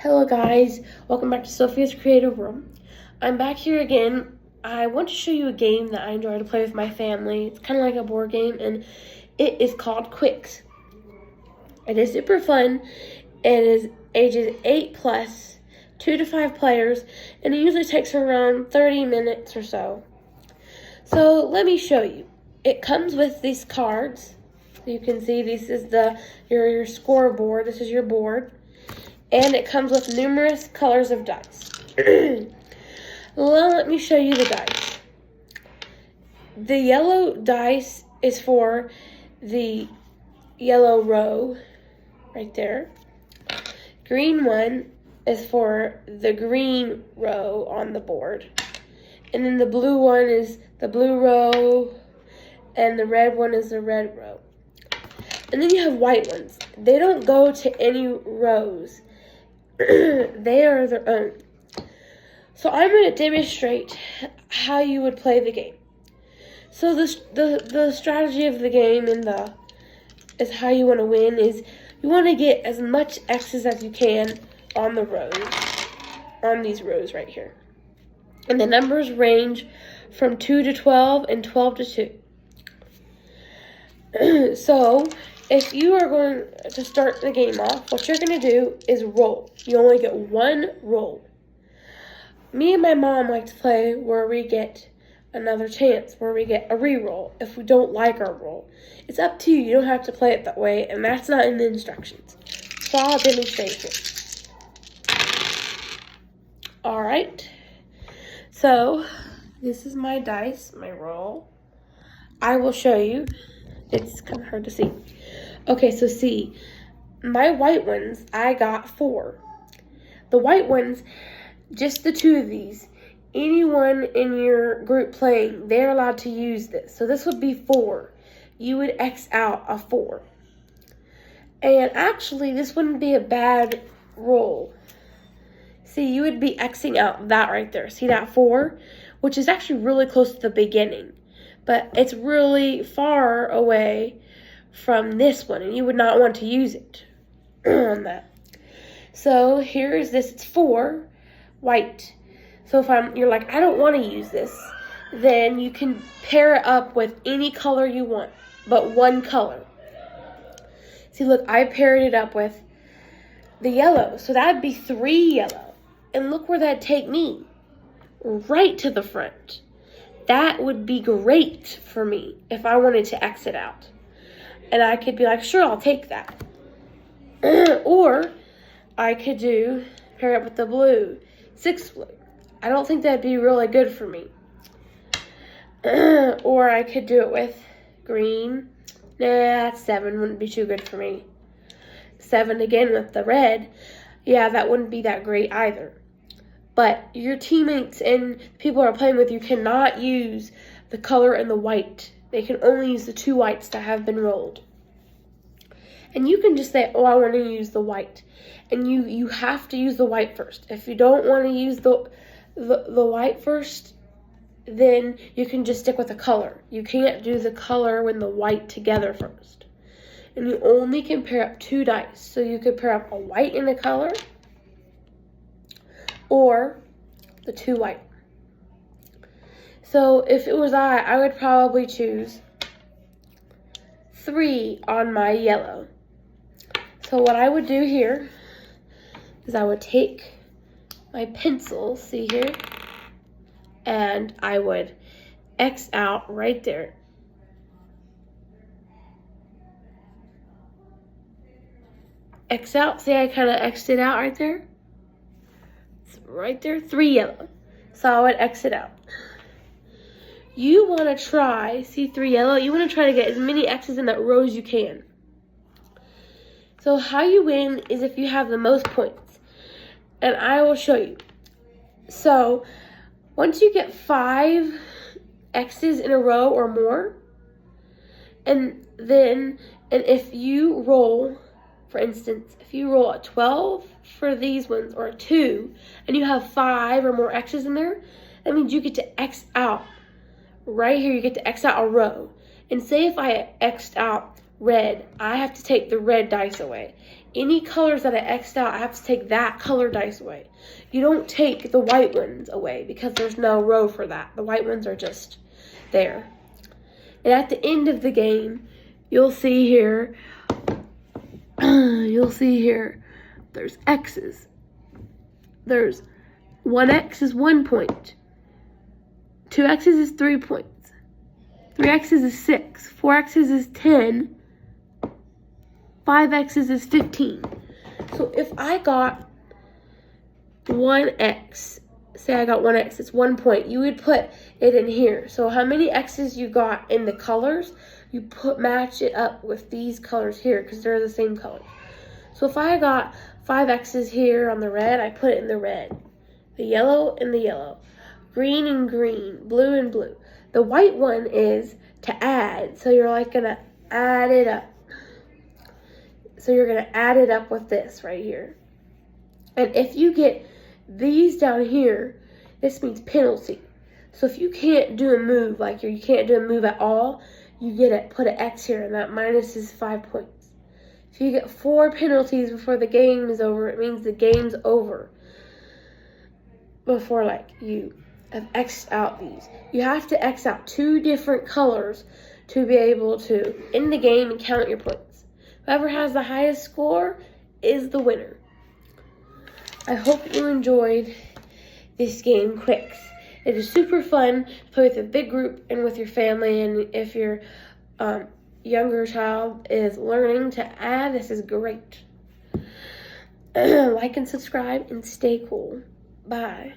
Hello guys, welcome back to Sophia's Creative Room. I'm back here again. I want to show you a game that I enjoy to play with my family. It's kind of like a board game and it is called Qwixx. It is super fun. It is ages 8 plus, 2 to 5 players, and it usually takes around 30 minutes or so. So let me show you. It comes with these cards. You can see this is your scoreboard. This is your board. And it comes with numerous colors of dice. Well, let me show you the dice. The yellow dice is for the yellow row, right there. Green one is for the green row on the board. And then the blue one is the blue row, and the red one is the red row. And then you have white ones. They don't go to any rows. They are their own. So I'm going to demonstrate how you would play the game. So the strategy of the game is how you want to win is you want to get as much X's as you can on the rows, on these rows right here. And the numbers range from 2 to 12 and 12 to 2. So if you are going to start the game off, what you're going to do is roll. You only get one roll. Me and my mom like to play where we get another chance, where we get a re-roll if we don't like our roll. It's up to you. You don't have to play it that way, and that's not in the instructions. So I'll demonstrate it. Alright. So this is my dice, my roll. I will show you. It's kind of hard to see. Okay, so see, my white ones, I got 4. The white ones, just the 2 of these. Anyone in your group playing, they're allowed to use this. So this would be 4. You would X out a 4. And actually, this wouldn't be a bad roll. See, you would be Xing out that right there. See that 4? Which is actually really close to the beginning. But it's really far away from this one, and you would not want to use it on that. So here is this. It's 4 white. So if you're like, I don't want to use this, then you can pair it up with any color you want, but one color. See, look, I paired it up with the yellow, so that'd be 3 yellow. And look where that'd take me, right to the front. That would be great for me if I wanted to exit out. And I could be like, sure, I'll take that. Or I could pair it with the blue, 6 blue. I don't think that'd be really good for me. Or I could do it with green. Nah, that's 7, wouldn't be too good for me. 7 again with the red. Yeah, that wouldn't be that great either. But your teammates and people who are playing with you cannot use the color and the white. They can only use the 2 whites that have been rolled. And you can just say, oh, I want to use the white. And you have to use the white first. If you don't want to use the white first, then you can just stick with the color. You can't do the color and the white together first. And you only can pair up 2 dice. So you could pair up a white and a color, or the 2 white. So if it was I would probably choose 3 on my yellow. So what I would do here is I would take my pencil, see here, and I would X out right there. X out, see I kind of X'd it out right there? Right there, 3 yellow. So I would X it out. You want to try, see 3 yellow, you want to try to get as many X's in that row as you can. So how you win is if you have the most points. And I will show you. So once you get 5 X's in a row or more, and if you roll, for instance, if you roll a 12 for these ones, or a 2, and you have 5 or more X's in there, that means you get to X out. Right here, you get to X out a row. And say if I X'd out red, I have to take the red dice away. Any colors that I X'd out, I have to take that color dice away. You don't take the white ones away because there's no row for that. The white ones are just there. And at the end of the game, you'll see here, there's X's. There's 1 X is 1 point. 2 X's is 3 points. 3 X's is 6. 4 X's is 10. 5 X's is 15. So if I got 1 X, say I got 1 X, it's 1 point, you would put it in here. So how many X's you got in the colors, you match it up with these colors here because they're the same color. So if I got 5 X's here on the red, I put it in the red. The yellow in the yellow. Green and green. Blue and blue. The white one is to add. So you're like going to add it up. So you're going to add it up with this right here. And if you get these down here, this means penalty. So if you can't do a move, like you can't do a move at all, you put an X here, and that minus is 5 points. If you get 4 penalties before the game is over, it means the game's over. Before you have X'd out these. You have to X out 2 different colors to be able to end the game and count your points. Whoever has the highest score is the winner. I hope you enjoyed this game, Qwixx. It is super fun to play with a big group and with your family, and if your younger child is learning to add, this is great. Like and subscribe and stay cool. Bye.